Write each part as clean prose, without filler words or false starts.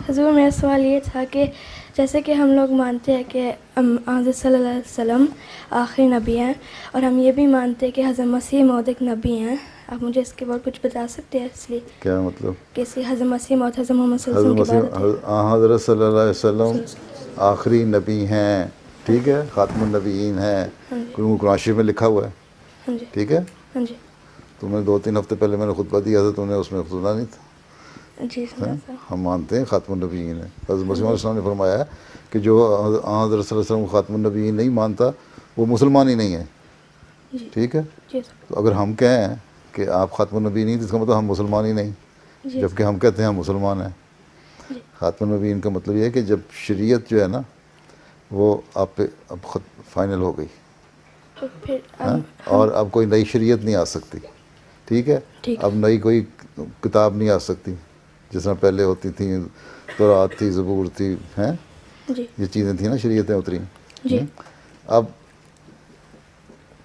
حضور میرا سوال یہ تھا کہ جیسے کہ ہم لوگ مانتے ہیں کہ حضرت صلی اللہ علیہ وسلم آخری نبی ہیں، اور ہم یہ بھی مانتے ہیں کہ حضرت مسیح موعود ایک نبی ہیں، آپ مجھے اس کے بارے کچھ بتا سکتے ہیں؟ اس لیے کیا مطلب؟ کیسے حضرت مسیح موعود حضرت محمد صلی اللہ علیہ وسلم کی بات ہوتی ہے؟ حضرت صلی اللہ علیہ وسلم آخری نبی ہیں، ٹھیک ہے، خاتم النبیین ہیں، قرآن شریف میں لکھا ہوا ہے، ہاں جی ٹھیک ہے. ہاں جی تم نے 2-3 ہفتے پہلے میں نے خطبہ دیا تھا، تم نے اس میں سنا نہیں تھا. جی سنا تھا. ہم مانتے ہیں خاتم النبیین ہے. حضرت مسیح علیہ السلام نے فرمایا ہے کہ جو حضرت صلی اللہ علیہ وسلم کو خاتم النبیین نہیں مانتا وہ مسلمان ہی نہیں ہے، ٹھیک ہے. تو اگر ہم کہیں کہ آپ خاتم النبیین نہیں تو اس کا مطلب ہم مسلمان ہی نہیں، جبکہ ہم کہتے ہیں ہم مسلمان ہیں. خاتم النبیین کا مطلب یہ ہے کہ جب شریعت جو ہے نا وہ آپ پہ اب خود فائنل ہو گئی، اور اب کوئی نئی شریعت نہیں آ سکتی، ٹھیک ہے. اب نئی کوئی کتاب نہیں آ سکتی جس طرح پہلے ہوتی تھیں، تورات تھی، زبور تھی، ہیں یہ چیزیں تھیں نا، شریعتیں اتری. اب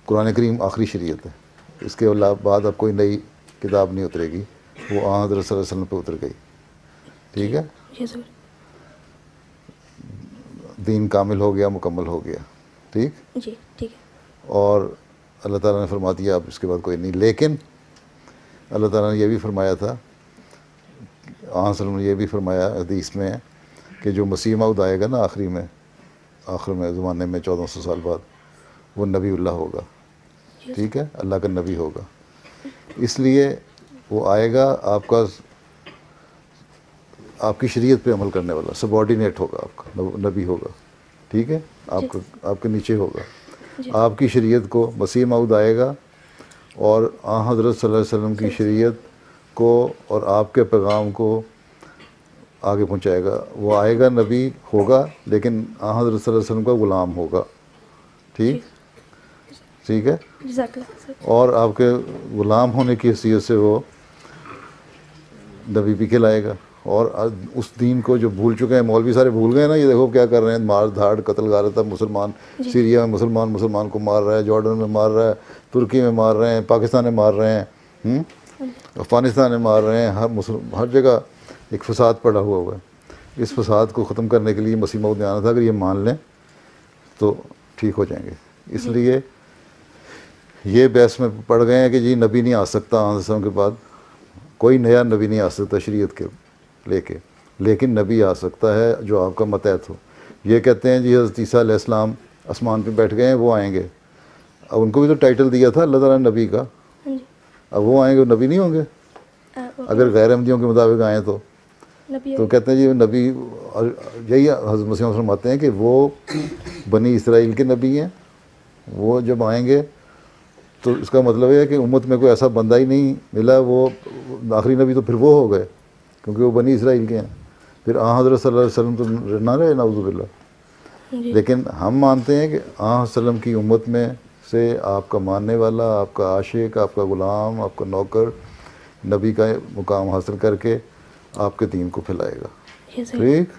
قرآن کریم آخری شریعت ہے، اس کے بعد اب کوئی نئی کتاب نہیں اترے گی، وہ حضرت صلی اللہ علیہ وسلم پہ اتر گئی، ٹھیک ہے. دین کامل ہو گیا، مکمل ہو گیا، ٹھیک. جی ٹھیک ہے. اور اللہ تعالیٰ نے فرما دیا اب اس کے بعد کوئی نہیں. لیکن اللہ تعالیٰ نے یہ بھی فرمایا تھا، نے یہ بھی فرمایا حدیث میں کہ جو مسیح موعود آئے گا نا آخر میں زمانے میں 1400 سال بعد، وہ نبی اللہ ہوگا، ٹھیک ہے، اللہ کا نبی ہوگا. اس لیے وہ آئے گا آپ کی شریعت پہ عمل کرنے والا، سبارڈینیٹ ہوگا، آپ کا نبی ہوگا، ٹھیک ہے، آپ کے نیچے ہوگا. آپ کی شریعت کو مسیح موعود آئے گا اور حضرت صلی اللہ علیہ وسلم کی شریعت کو اور آپ کے پیغام کو آگے پہنچائے گا. وہ آئے گا، نبی ہوگا، لیکن حضرت صلی اللہ علیہ وسلم کا غلام ہوگا، ٹھیک ہے. اور آپ کے غلام ہونے کی حیثیت سے وہ نبی بھی کہلائے گا. اور اس دین کو جو بھول چکے ہیں، مولوی سارے بھول گئے نا، یہ دیکھو کیا کر رہے ہیں، مار دھاڑ، قتل غارت. اب مسلمان سیریا میں مسلمان کو مار رہا ہے، جارڈن میں مار رہا ہے، ترکی میں مار رہے ہیں، پاکستان میں مار رہے ہیں، افغانستان میں مار رہے ہیں، ہر جگہ ایک فساد پڑا ہوا ہے. اس فساد کو ختم کرنے کے لیے مسیح موعود نے آنا تھا. اگر یہ مان لیں تو ٹھیک ہو جائیں گے. اس لیے یہ بحث میں پڑ گئے ہیں کہ جی نبی نہیں آ سکتا، حضرت کے بعد کوئی نیا نبی نہیں آ سکتا شریعت کے لے کے، لیکن نبی آ سکتا ہے جو آپ کا متحد ہو. یہ کہتے ہیں جی حضرت عیسیٰ علیہ السلام آسمان پہ بیٹھ گئے ہیں، وہ آئیں گے. اب ان کو بھی تو ٹائٹل دیا تھا اللہ تعالیٰ نے نبی کا، اب وہ آئیں گے، وہ نبی نہیں ہوں گے اگر غیر احمدیوں کے مطابق آئیں تو کہتے ہیں جی نبی. یہی حضرت مسیح علیہ وسلم آتے ہیں کہ وہ بنی اسرائیل کے نبی ہیں. وہ جب آئیں گے تو اس کا مطلب یہ ہے کہ امت میں کوئی ایسا بندہ ہی نہیں ملا، وہ آخری نبی تو پھر وہ ہو گئے کیونکہ وہ بنی اسرائیل کے ہیں. پھر حضرت صلی اللہ علیہ وسلم تو نہ رہے، نعوذ باللہ. لیکن ہم مانتے ہیں کہ صلی اللہ علیہ وسلم کی امت میں سے آپ کا ماننے والا، آپ کا عاشق، آپ کا غلام، آپ کا نوکر نبی کا مقام حاصل کر کے آپ کے دین کو پھیلائے گا، ٹھیک.